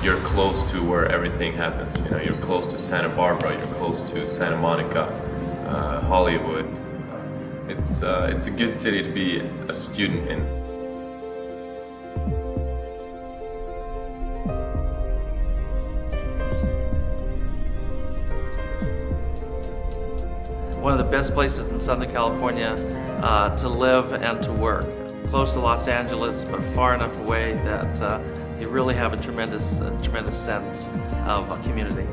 you're close to where everything happens. You know, you're close to Santa Barbara, you're close to Santa Monica, Hollywood. It's a good city to be a student in. One of the best places in Southern California to live and to work. Close to Los Angeles, but far enough away that you really have a tremendous sense of community.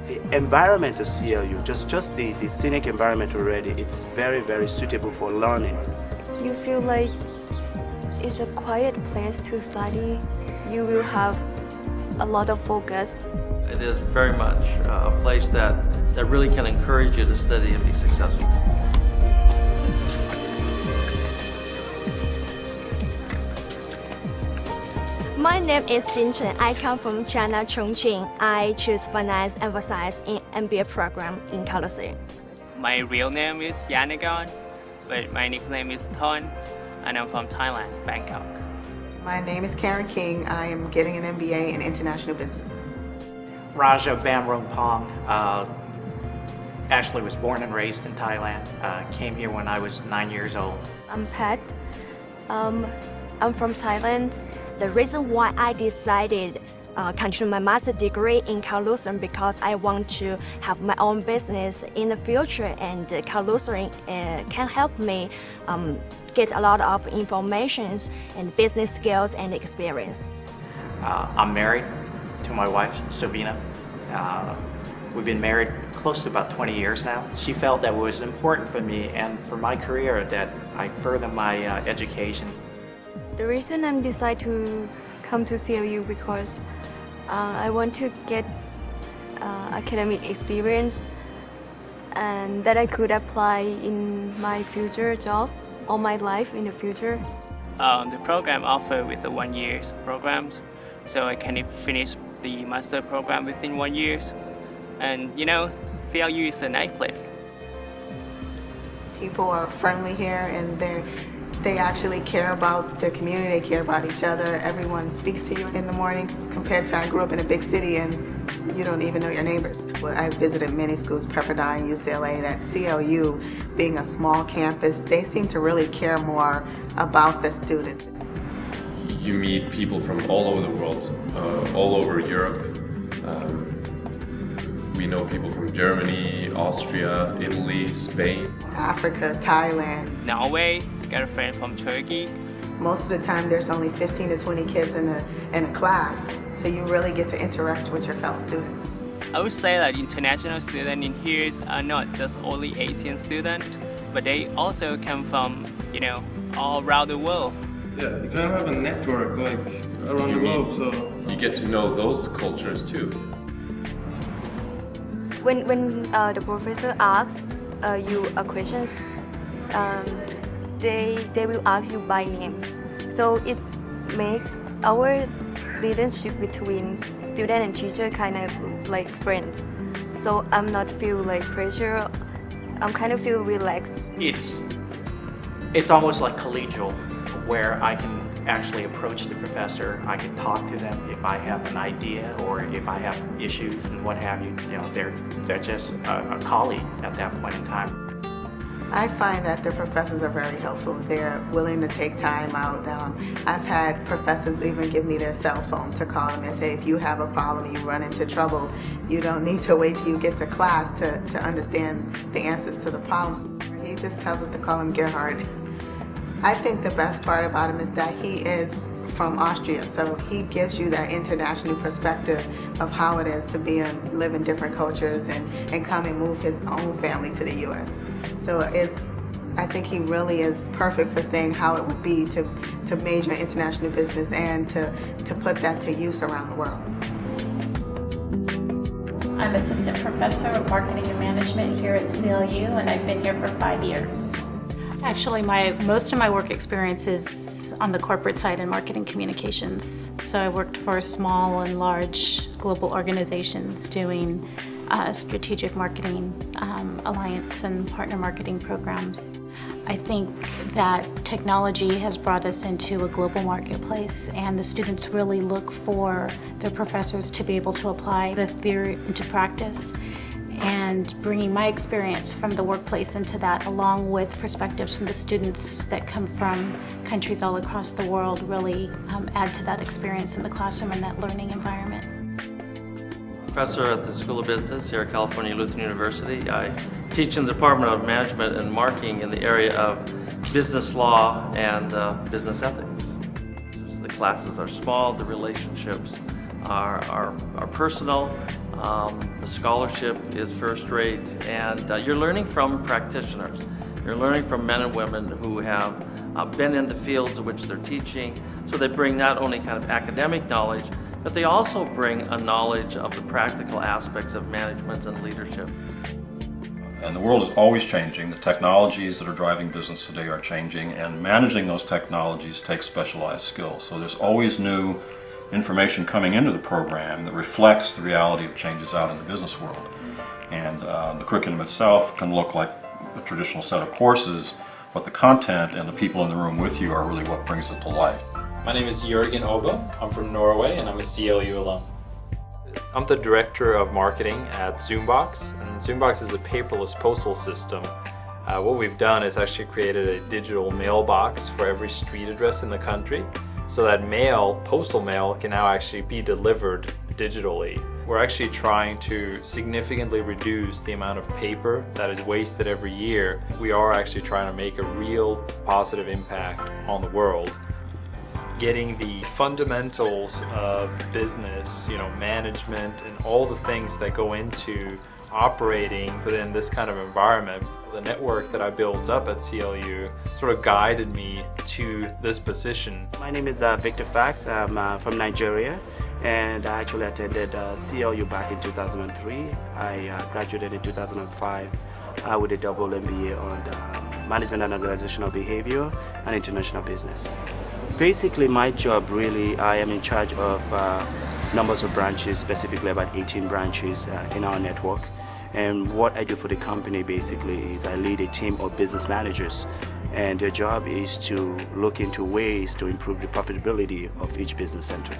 The environment of CLU, just the scenic environment already, it's very, very suitable for learning. You feel like it's a quiet place to study. You will have a lot of focus. It is very much a place that really can encourage you to study and be successful. My name is Jin Chen. I come from China, Chongqing. I choose finance emphasize in MBA program in Kaohsiung. My real name is Yanagon, but my nickname is Ton, and I'm from Thailand, Bangkok. My name is Karen King. I am getting an MBA in International Business. Raja Bamrongpong, actually was born and raised in Thailand. Came here when I was 9 years old. I'm Pat. I'm from Thailand. The reason why I decided continue my master degree in Kaohsiung because I want to have my own business in the future, and Kaohsiung can help me get a lot of information and business skills and experience. I'm married to my wife, Sabina. We've been married close to about 20 years now. She felt that it was important for me and for my career that I further my education. The reason I decided to come to CLU because I want to get academic experience and that I could apply in my future job or my life in the future. The program offered with the 1 year programs, so I can finish the master program within 1 year. And you know, CLU is a nice place. People are friendly here, and they actually care about the community, they care about each other. Everyone speaks to you in the morning compared to I grew up in a big city and you don't even know your neighbors. Well, I visited many schools, Pepperdine, UCLA, that CLU being a small campus, they seem to really care more about the students. You meet people from all over the world, all over Europe. We know people from Germany, Austria, Italy, Spain. Africa, Thailand. Norway, got a friend from Turkey. Most of the time there's only 15 to 20 kids in a class, so you really get to interact with your fellow students. I would say that international students in here are not just only Asian students, but they also come from, you know, all around the world. Yeah, you kind of have a network like around the globe, so you get to know those cultures too. When the professor asks you a question, they will ask you by name. So it makes our relationship between student and teacher kind of like friends. So I'm not feel like pressure. I'm kind of feel relaxed. It's almost like collegial, where I can actually approach the professor. I can talk to them if I have an idea or if I have issues and what have you. You know, they're just a colleague at that point in time. I find that the professors are very helpful. They're willing to take time out. I've had professors even give me their cell phone to call them and say, if you have a problem, you run into trouble, you don't need to wait till you get to class to understand the answers to the problems. He just tells us to call him Gerhard. I think the best part about him is that he is from Austria, so he gives you that international perspective of how it is to live in different cultures and come and move his own family to the U.S. So I think he really is perfect for saying how it would be to major in international business and to put that to use around the world. I'm Assistant Professor of Marketing and Management here at CLU, and I've been here for 5 years. Actually, most of my work experience is on the corporate side in marketing communications. So I worked for small and large global organizations doing strategic marketing, alliance and partner marketing programs. I think that technology has brought us into a global marketplace, and the students really look for their professors to be able to apply the theory into practice. And bringing my experience from the workplace into that, along with perspectives from the students that come from countries all across the world, really add to that experience in the classroom and that learning environment. Professor at the School of Business here at California Lutheran University. I teach in the Department of Management and Marketing in the area of business law and business ethics. The classes are small, the relationships are personal, the scholarship is first rate, and you're learning from practitioners. You're learning from men and women who have been in the fields in which they're teaching, so they bring not only kind of academic knowledge, but they also bring a knowledge of the practical aspects of management and leadership. And the world is always changing. The technologies that are driving business today are changing, and managing those technologies takes specialized skills. So there's always new information coming into the program that reflects the reality of changes out in the business world. And the curriculum itself can look like a traditional set of courses, but the content and the people in the room with you are really what brings it to life. My name is Jørgen Oba. I'm from Norway and I'm a CLU alum. I'm the Director of Marketing at Zoombox, and Zoombox is a paperless postal system. What we've done is actually created a digital mailbox for every street address in the country, so that postal mail can now actually be delivered digitally. We're actually trying to significantly reduce the amount of paper that is wasted every year. We are actually trying to make a real positive impact on the world. Getting the fundamentals of business, management and all the things that go into operating within this kind of environment. The network that I built up at CLU sort of guided me to this position. My name is Victor Fax. I'm from Nigeria, and I actually attended CLU back in 2003. I graduated in 2005 with a double MBA on Management and Organizational Behavior and International Business. Basically, my job really, I am in charge of numbers of branches, specifically about 18 branches in our network. And what I do for the company basically is I lead a team of business managers, and their job is to look into ways to improve the profitability of each business center.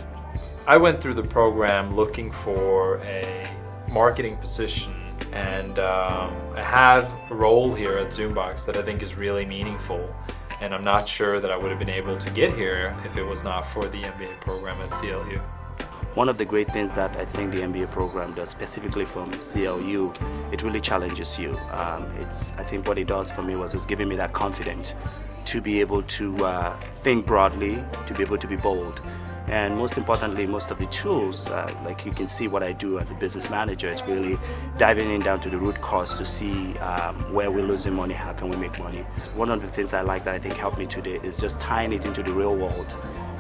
I went through the program looking for a marketing position, and I have a role here at Zoombox that I think is really meaningful. And I'm not sure that I would have been able to get here if it was not for the MBA program at CLU. One of the great things that I think the MBA program does, specifically from CLU, it really challenges you. I think what it does for me was just giving me that confidence to be able to think broadly, to be able to be bold. And most importantly, most of the tools, like you can see what I do as a business manager, is really diving in down to the root cause to see where we're losing money, how can we make money. One of the things I like that I think helped me today is just tying it into the real world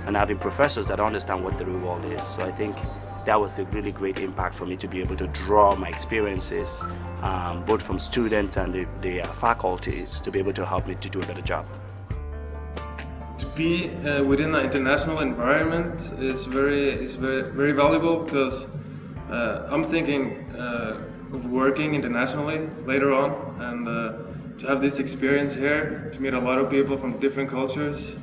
and having professors that understand what the real world is. So I think that was a really great impact for me to be able to draw my experiences, both from students and the faculties, to be able to help me to do a better job. To be within an international environment is very valuable, because I'm thinking of working internationally later on, and to have this experience here, to meet a lot of people from different cultures,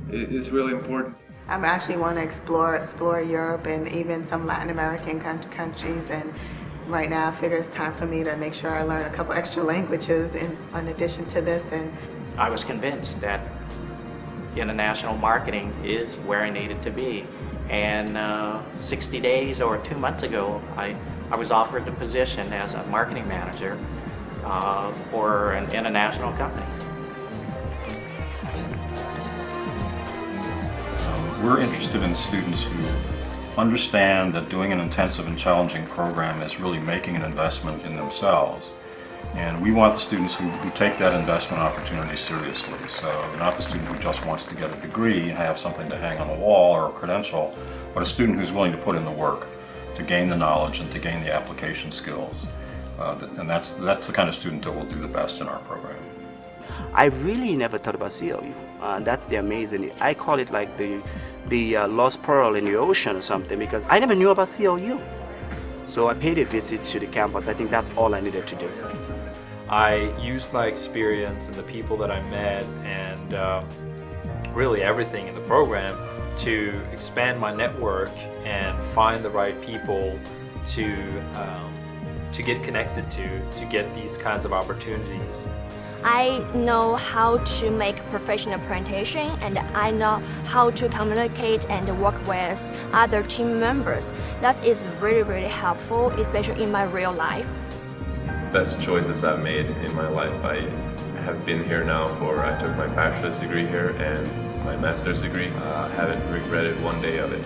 is really important. I actually want to explore Europe and even some Latin American countries, and right now I figure it's time for me to make sure I learn a couple extra languages in addition to this. And I was convinced that international marketing is where I needed to be, and 60 days or 2 months ago I was offered the position as a marketing manager for an international company. We're interested in students who understand that doing an intensive and challenging program is really making an investment in themselves. And we want the students who take that investment opportunity seriously. So not the student who just wants to get a degree and have something to hang on the wall or a credential, but a student who's willing to put in the work to gain the knowledge and to gain the application skills. And that's the kind of student that will do the best in our program. I really never thought about CLU. That's the amazing. I call it like the lost pearl in the ocean or something, because I never knew about CLU. So I paid a visit to the campus. I think that's all I needed to do. I used my experience and the people that I met and really everything in the program to expand my network and find the right people to get connected to get these kinds of opportunities. I know how to make professional presentation, and I know how to communicate and work with other team members. That is really, really helpful, especially in my real life. Best choices I've made in my life. I have been here now I took my bachelor's degree here and my master's degree. I haven't regretted one day of it.